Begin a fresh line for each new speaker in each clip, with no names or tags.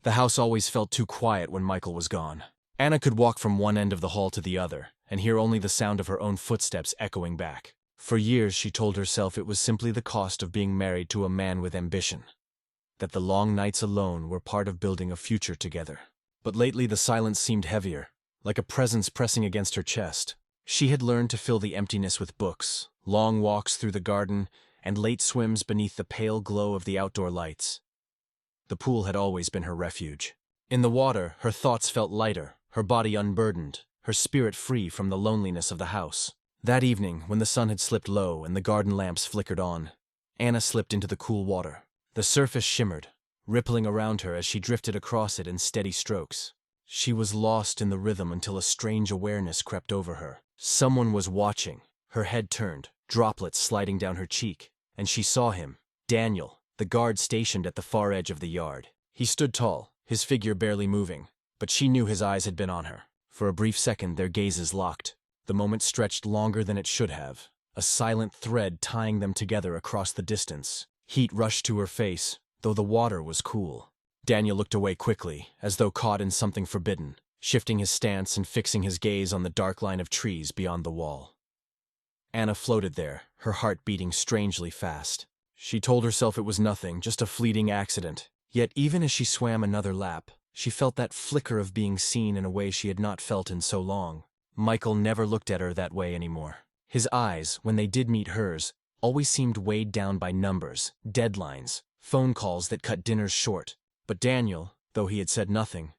The house always felt too quiet when Michael was gone. Anna could walk from one end of the hall to the other, and hear only the sound of her own footsteps echoing back. For years she told herself it was simply the cost of being married to a man with ambition, that the long nights alone were part of building a future together. But lately the silence seemed heavier, like a presence pressing against her chest. She had learned to fill the emptiness with books, long walks through the garden, and late swims beneath the pale glow of the outdoor lights. The pool had always been her refuge. In the water, her thoughts felt lighter, her body unburdened, her spirit free from the loneliness of the house. That evening, when the sun had slipped low and the garden lamps flickered on, Anna slipped into the cool water. The surface shimmered, rippling around her as she drifted across it in steady strokes. She was lost in the rhythm until a strange awareness crept over her. Someone was watching. Her head turned, droplets sliding down her cheek, and she saw him, Daniel, the guard stationed at the far edge of the yard. He stood tall, his figure barely moving, but she knew his eyes had been on her. For a brief second their gazes locked. The moment stretched longer than it should have, a silent thread tying them together across the distance. Heat rushed to her face, though the water was cool. Daniel looked away quickly, as though caught in something forbidden, shifting his stance and fixing his gaze on the dark line of trees beyond the wall. Anna floated there, her heart beating strangely fast. She told herself it was nothing, just a fleeting accident. Yet even as she swam another lap, she felt that flicker of being seen in a way she had not felt in so long. Michael never looked at her that way anymore. His eyes, when they did meet hers, always seemed weighed down by numbers, deadlines, phone calls that cut dinners short. But Daniel, though he had said nothing,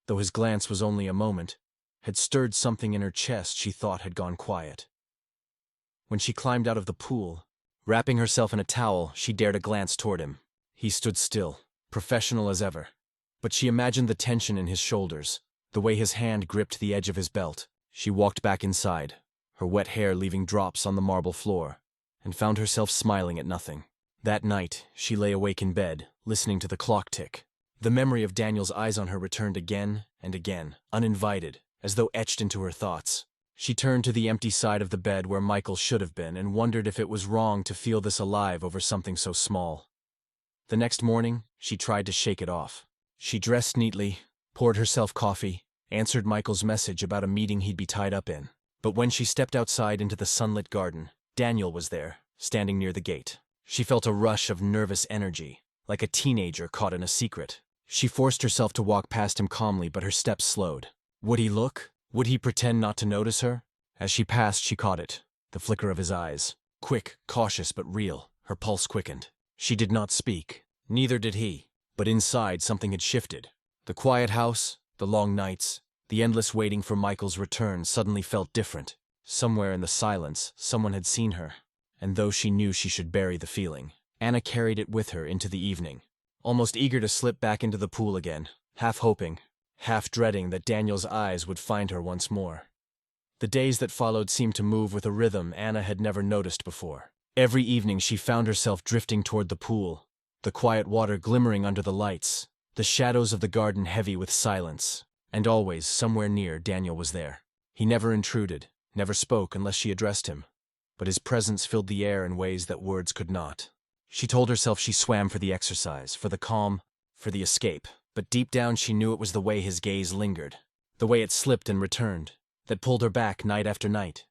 though his glance was only a moment, had stirred something in her chest she thought had gone quiet. When she climbed out of the pool, wrapping herself in a towel, she dared a glance toward him. He stood still, professional as ever. But she imagined the tension in his shoulders, the way his hand gripped the edge of his belt. She walked back inside, her wet hair leaving drops on the marble floor, and found herself smiling at nothing. That night, she lay awake in bed, listening to the clock tick. The memory of Daniel's eyes on her returned again and again, uninvited, as though etched into her thoughts. She turned to the empty side of the bed where Michael should have been and wondered if it was wrong to feel this alive over something so small. The next morning, she tried to shake it off. She dressed neatly, poured herself coffee, answered Michael's message about a meeting he'd be tied up in. But when she stepped outside into the sunlit garden, Daniel was there, standing near the gate. She felt a rush of nervous energy, like a teenager caught in a secret. She forced herself to walk past him calmly, but her steps slowed. Would he look? Would he pretend not to notice her? As she passed, she caught it, the flicker of his eyes. Quick, cautious, but real. Her pulse quickened. She did not speak. Neither did he. But inside, something had shifted. The quiet house, the long nights, the endless waiting for Michael's return suddenly felt different. Somewhere in the silence, someone had seen her. And though she knew she should bury the feeling, Anna carried it with her into the evening, almost eager to slip back into the pool again, half hoping, half dreading that Daniel's eyes would find her once more. The days that followed seemed to move with a rhythm Anna had never noticed before. Every evening she found herself drifting toward the pool, the quiet water glimmering under the lights, the shadows of the garden heavy with silence, and always, somewhere near, Daniel was there. He never intruded, never spoke unless she addressed him, but his presence filled the air in ways that words could not. She told herself she swam for the exercise, for the calm, for the escape, but deep down she knew it was the way his gaze lingered, the way it slipped and returned, that pulled her back night after night.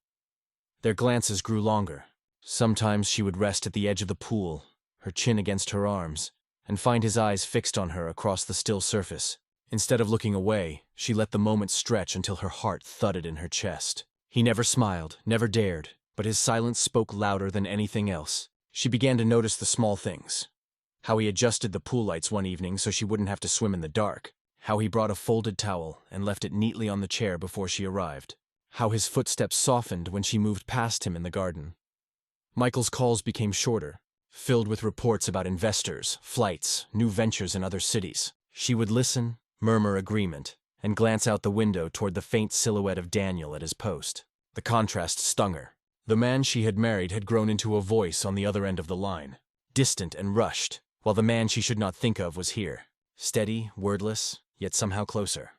Their glances grew longer. Sometimes she would rest at the edge of the pool, her chin against her arms, and find his eyes fixed on her across the still surface. Instead of looking away, she let the moment stretch until her heart thudded in her chest. He never smiled, never dared, but his silence spoke louder than anything else. She began to notice the small things. How he adjusted the pool lights one evening so she wouldn't have to swim in the dark. How he brought a folded towel and left it neatly on the chair before she arrived. How his footsteps softened when she moved past him in the garden. Michael's calls became shorter, filled with reports about investors, flights, new ventures in other cities. She would listen, murmur agreement, and glance out the window toward the faint silhouette of Daniel at his post. The contrast stung her. The man she had married had grown into a voice on the other end of the line, distant and rushed, while the man she should not think of was here, steady, wordless, yet somehow closer.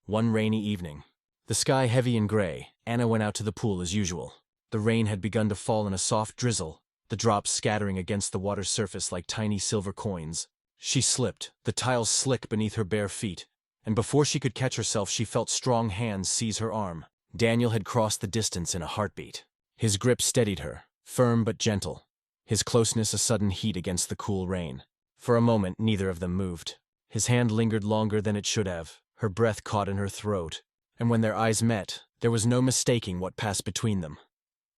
One rainy evening, the sky heavy and gray, Anna went out to the pool as usual. The rain had begun to fall in a soft drizzle, the drops scattering against the water's surface like tiny silver coins. She slipped, the tiles slick beneath her bare feet, and before she could catch herself she felt strong hands seize her arm. Daniel had crossed the distance in a heartbeat. His grip steadied her, firm but gentle, his closeness a sudden heat against the cool rain. For a moment neither of them moved. His hand lingered longer than it should have, her breath caught in her throat, and when their eyes met, there was no mistaking what passed between them.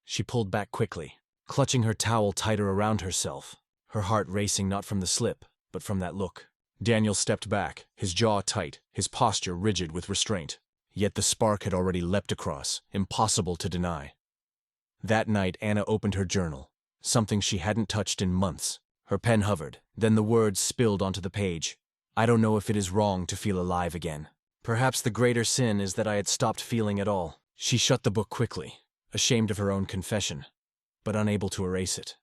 She pulled back quickly, clutching her towel tighter around herself, her heart racing not from the slip, but from that look. Daniel stepped back, his jaw tight, his posture rigid with restraint. Yet the spark had already leapt across, impossible to deny. That night Anna opened her journal, something she hadn't touched in months. Her pen hovered, then the words spilled onto the page. I don't know if it is wrong to feel alive again. Perhaps the greater sin is that I had stopped feeling at all. She shut the book quickly, ashamed of her own confession, but unable to erase it.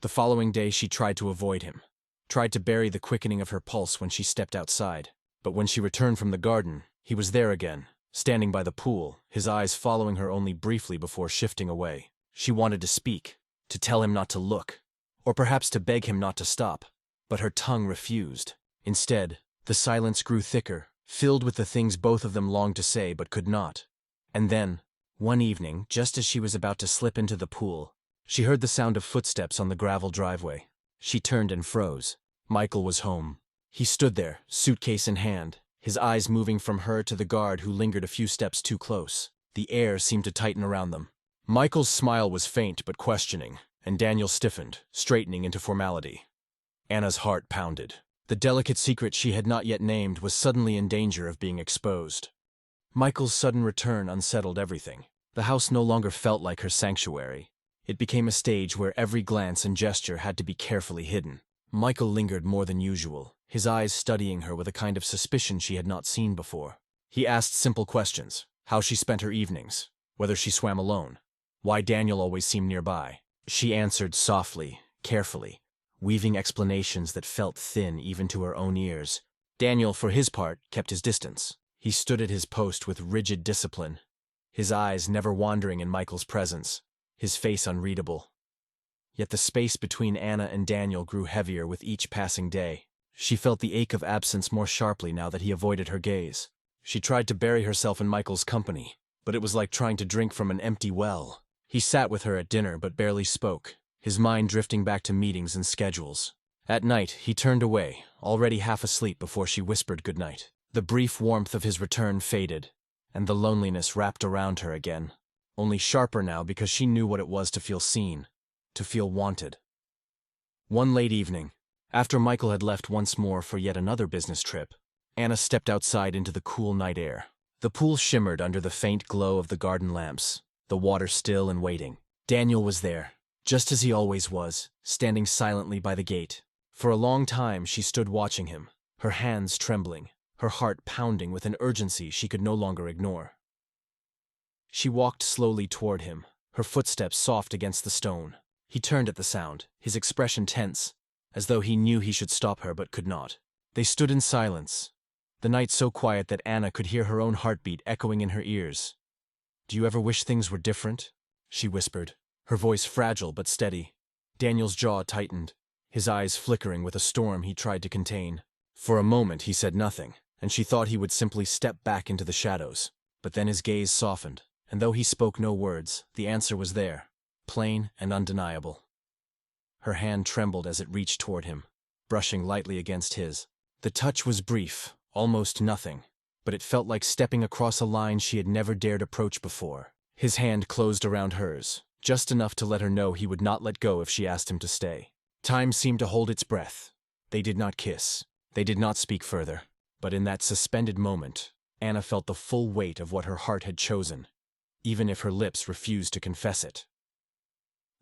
The following day she tried to avoid him, tried to bury the quickening of her pulse when she stepped outside. But when she returned from the garden, he was there again, standing by the pool, his eyes following her only briefly before shifting away. She wanted to speak, to tell him not to look, or perhaps to beg him not to stop, but her tongue refused. Instead, the silence grew thicker, filled with the things both of them longed to say but could not. And then, one evening, just as she was about to slip into the pool, she heard the sound of footsteps on the gravel driveway. She turned and froze. Michael was home. He stood there, suitcase in hand, his eyes moving from her to the guard who lingered a few steps too close. The air seemed to tighten around them. Michael's smile was faint but questioning, and Daniel stiffened, straightening into formality. Anna's heart pounded. The delicate secret she had not yet named was suddenly in danger of being exposed. Michael's sudden return unsettled everything. The house no longer felt like her sanctuary. It became a stage where every glance and gesture had to be carefully hidden. Michael lingered more than usual, his eyes studying her with a kind of suspicion she had not seen before. He asked simple questions: how she spent her evenings, whether she swam alone, why Daniel always seemed nearby. She answered softly, carefully, weaving explanations that felt thin even to her own ears. Daniel, for his part, kept his distance. He stood at his post with rigid discipline, his eyes never wandering in Michael's presence, his face unreadable. Yet the space between Anna and Daniel grew heavier with each passing day. She felt the ache of absence more sharply now that he avoided her gaze. She tried to bury herself in Michael's company, but it was like trying to drink from an empty well. He sat with her at dinner but barely spoke, his mind drifting back to meetings and schedules. At night, he turned away, already half asleep before she whispered goodnight. The brief warmth of his return faded, and the loneliness wrapped around her again, only sharper now because she knew what it was to feel seen, to feel wanted. One late evening, after Michael had left once more for yet another business trip, Anna stepped outside into the cool night air. The pool shimmered under the faint glow of the garden lamps, the water still and waiting. Daniel was there, just as he always was, standing silently by the gate. For a long time she stood watching him, her hands trembling, her heart pounding with an urgency she could no longer ignore. She walked slowly toward him, her footsteps soft against the stone. He turned at the sound, his expression tense, as though he knew he should stop her but could not. They stood in silence, the night so quiet that Anna could hear her own heartbeat echoing in her ears. "Do you ever wish things were different?" she whispered, her voice fragile but steady. Daniel's jaw tightened, his eyes flickering with a storm he tried to contain. For a moment he said nothing, and she thought he would simply step back into the shadows. But then his gaze softened, and though he spoke no words, the answer was there, plain and undeniable. Her hand trembled as it reached toward him, brushing lightly against his. The touch was brief, almost nothing, but it felt like stepping across a line she had never dared approach before. His hand closed around hers, just enough to let her know he would not let go if she asked him to stay. Time seemed to hold its breath. They did not kiss. They did not speak further. But in that suspended moment, Anna felt the full weight of what her heart had chosen, even if her lips refused to confess it.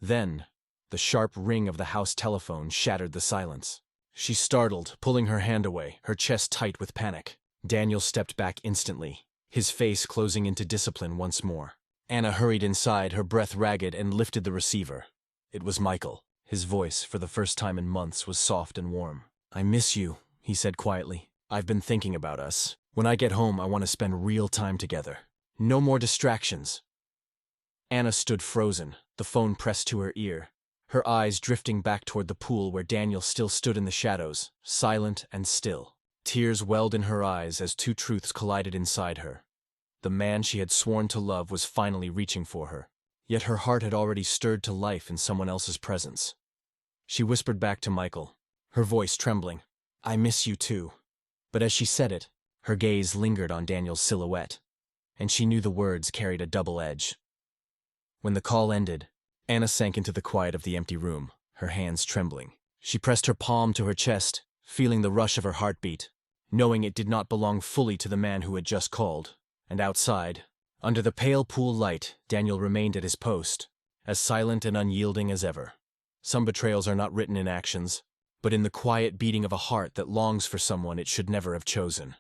Then, the sharp ring of the house telephone shattered the silence. She startled, pulling her hand away, her chest tight with panic. Daniel stepped back instantly, his face closing into discipline once more. Anna hurried inside, her breath ragged, and lifted the receiver. It was Michael. His voice, for the first time in months, was soft and warm. "I miss you," he said quietly. "I've been thinking about us. When I get home, I want to spend real time together. No more distractions." Anna stood frozen, the phone pressed to her ear, her eyes drifting back toward the pool where Daniel still stood in the shadows, silent and still. Tears welled in her eyes as two truths collided inside her. The man she had sworn to love was finally reaching for her, yet her heart had already stirred to life in someone else's presence. She whispered back to Michael, her voice trembling, "I miss you too." But as she said it, her gaze lingered on Daniel's silhouette, and she knew the words carried a double edge. When the call ended, Anna sank into the quiet of the empty room, her hands trembling. She pressed her palm to her chest, feeling the rush of her heartbeat, knowing it did not belong fully to the man who had just called. And outside, under the pale pool light, Daniel remained at his post, as silent and unyielding as ever. Some betrayals are not written in actions, but in the quiet beating of a heart that longs for someone it should never have chosen.